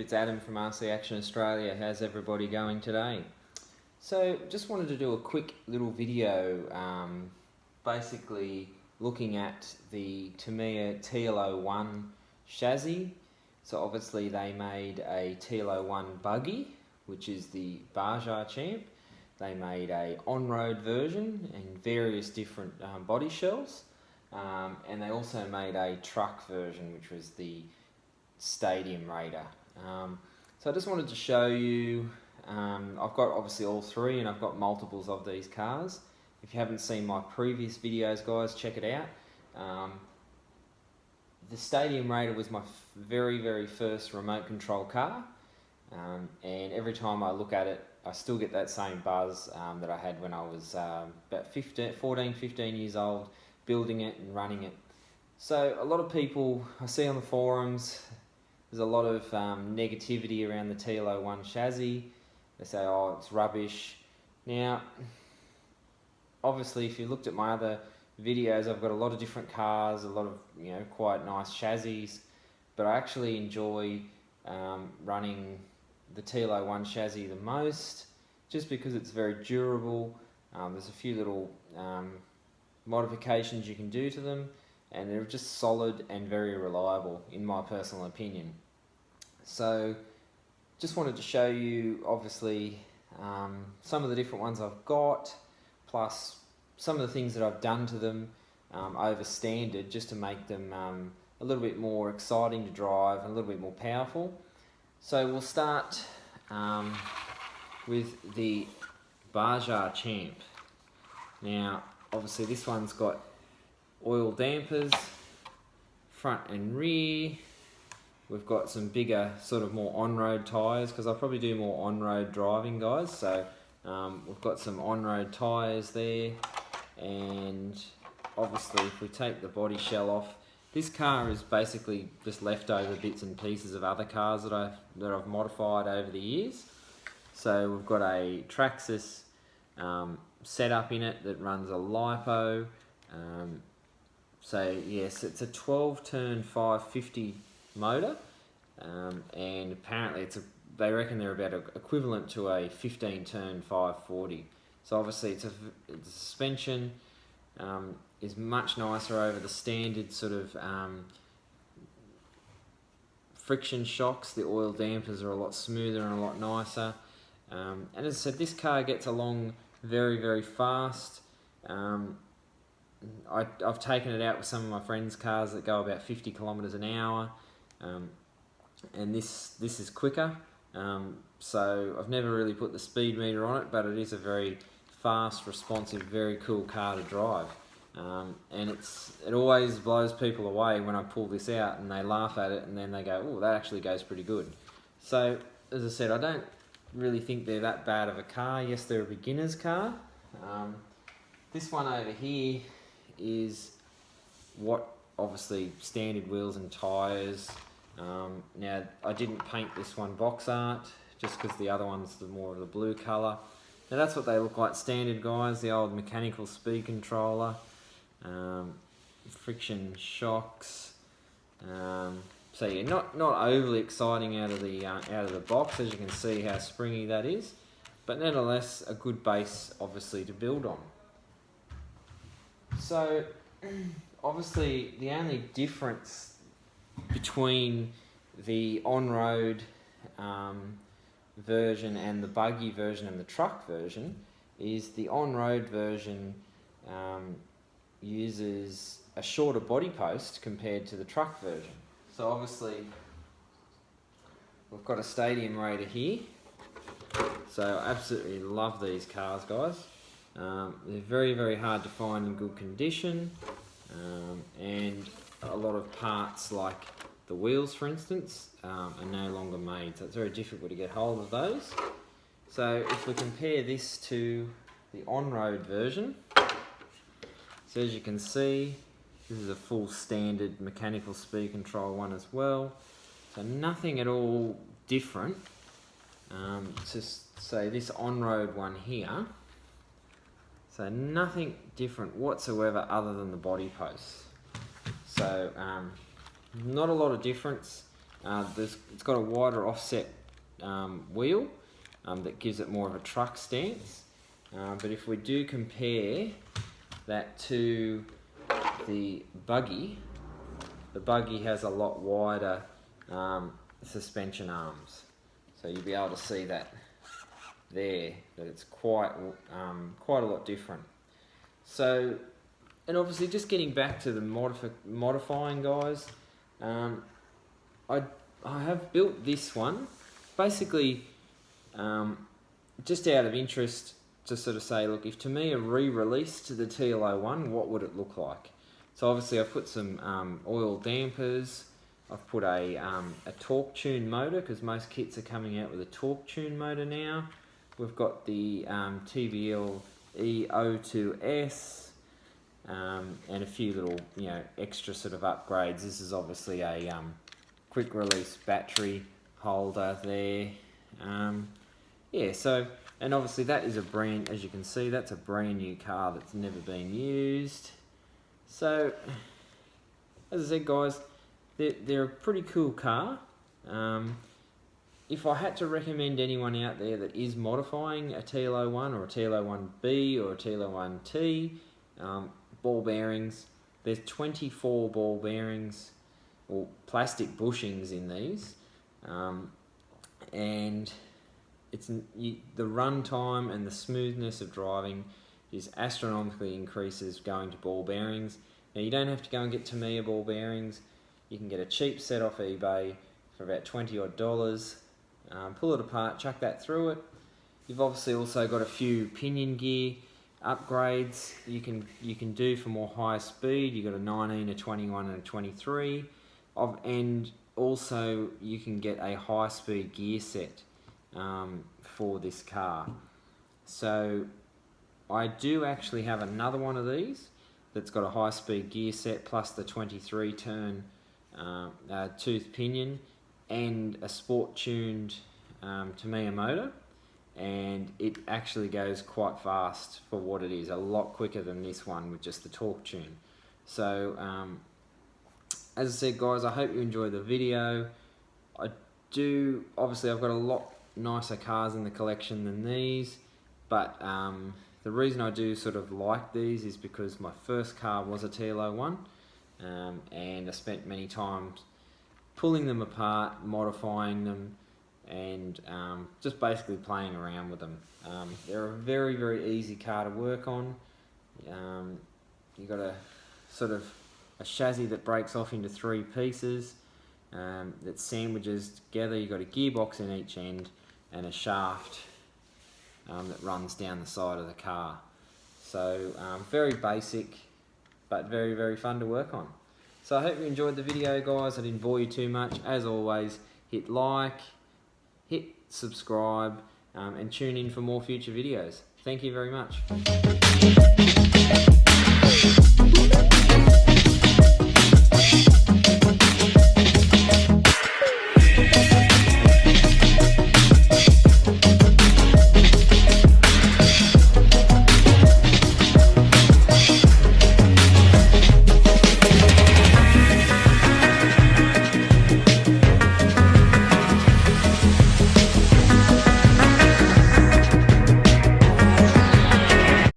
it's Adam from RC Action Australia. How's everybody going today? So just wanted to do a quick little video basically looking at the Tamiya TL01 chassis. So obviously they made a TL01 buggy, which is the Baja Champ. They made a on-road version and various different body shells. And they also made a truck version, which was the Stadium Raider. So I just wanted to show you, I've got obviously all three and I've got multiples of these cars. If you haven't seen my previous videos, guys, check it out. The Stadium Raider was my very first remote control car, and every time I look at it I still get that same buzz that I had when I was about 14, 15 years old, building it and running it. So a lot of people I see on the forums, there's a lot of negativity around the TL01 chassis. They say, oh, it's rubbish. Now, obviously, if you looked at my other videos, I've got a lot of different cars, a lot of quite nice chassis, but I actually enjoy running the TL01 chassis the most, just because it's very durable. There's a few little modifications you can do to them, and they're just solid and very reliable in my personal opinion. So just wanted to show you obviously some of the different ones I've got, plus some of the things that I've done to them over standard, just to make them a little bit more exciting to drive and a little bit more powerful. So we'll start with the Baja Champ. Now obviously this one's got oil dampers, front and rear. We've got some bigger, sort of more on-road tyres, because I'll probably do more on-road driving, guys. So we've got some on-road tyres there, and obviously if we take the body shell off, this car is basically just leftover bits and pieces of other cars that I've modified over the years. So we've got a Traxxas setup in it that runs a LiPo. So yes, it's a 12-turn 550 motor, and apparently they reckon they're about equivalent to a 15-turn 540. So obviously the suspension is much nicer over the standard sort of friction shocks. The oil dampers are a lot smoother and a lot nicer. And as I said, this car gets along very fast. I've taken it out with some of my friends' cars that go about 50 kilometers an hour, and this is quicker. So I've never really put the speed meter on it, but it is a very fast, responsive, very cool car to drive. And it always blows people away when I pull this out and they laugh at it and then they go, oh, that actually goes pretty good. So as I said, I don't really think they're that bad of a car. Yes, they're a beginner's car. This one over here is what obviously standard wheels and tyres. Now I didn't paint this one box art just because the other one's more of the blue colour. Now that's what they look like standard, guys. The old mechanical speed controller, friction shocks. So yeah, not overly exciting out of the box, as you can see how springy that is, but nevertheless a good base obviously to build on. So obviously the only difference between the on-road version and the buggy version and the truck version is the on-road version uses a shorter body post compared to the truck version. So obviously we've got a Stadium Raider here. So I absolutely love these cars, guys. They're very hard to find in good condition, and a lot of parts like the wheels, for instance, are no longer made, so it's very difficult to get hold of those. So if we compare this to the on-road version, so as you can see, this is a full standard mechanical speed control one as well, so nothing at all different. Just say this on-road one here, so nothing different whatsoever other than the body posts. So not a lot of difference. It's got a wider offset wheel that gives it more of a truck stance. But if we do compare that to the buggy has a lot wider suspension arms. So you'll be able to see that there, that it's quite a lot different. So, and obviously just getting back to the modifying, guys, I have built this one basically just out of interest to sort of say, look, if Tamiya re-released the TL01, what would it look like? So obviously I've put some oil dampers, I've put a torque tune motor, because most kits are coming out with a torque tune motor now. We've got the TL01E02S, and a few little, extra sort of upgrades. This is obviously a quick release battery holder there. Yeah, so, and obviously that is as you can see, that's a brand new car that's never been used. So, as I said, guys, they're a pretty cool car. If I had to recommend anyone out there that is modifying a TL01 or a TL01B or a TL01T, ball bearings, there's 24 ball bearings or plastic bushings in these, and the run time and the smoothness of driving is astronomically increases going to ball bearings. Now you don't have to go and get Tamiya ball bearings. You can get a cheap set off eBay for about $20 odd. Pull it apart, chuck that through it. You've obviously also got a few pinion gear upgrades you can do for more high speed. You've got a 19, a 21 and a 23, and also you can get a high speed gear set for this car. So I do actually have another one of these that's got a high speed gear set plus the 23 turn tooth pinion and a sport tuned Tamiya motor, and it actually goes quite fast for what it is, a lot quicker than this one with just the torque tune. So as I said, guys, I hope you enjoyed the video. Obviously I've got a lot nicer cars in the collection than these, but the reason I do sort of like these is because my first car was a TL01, and I spent many times pulling them apart, modifying them, and just basically playing around with them. They're a very, very easy car to work on. You've got a sort of a chassis that breaks off into 3 pieces that sandwiches together. You've got a gearbox in each end and a shaft that runs down the side of the car. So very basic, but very, very fun to work on. So I hope you enjoyed the video, guys. I didn't bore you too much. As always, hit like, hit subscribe, and tune in for more future videos. Thank you very much.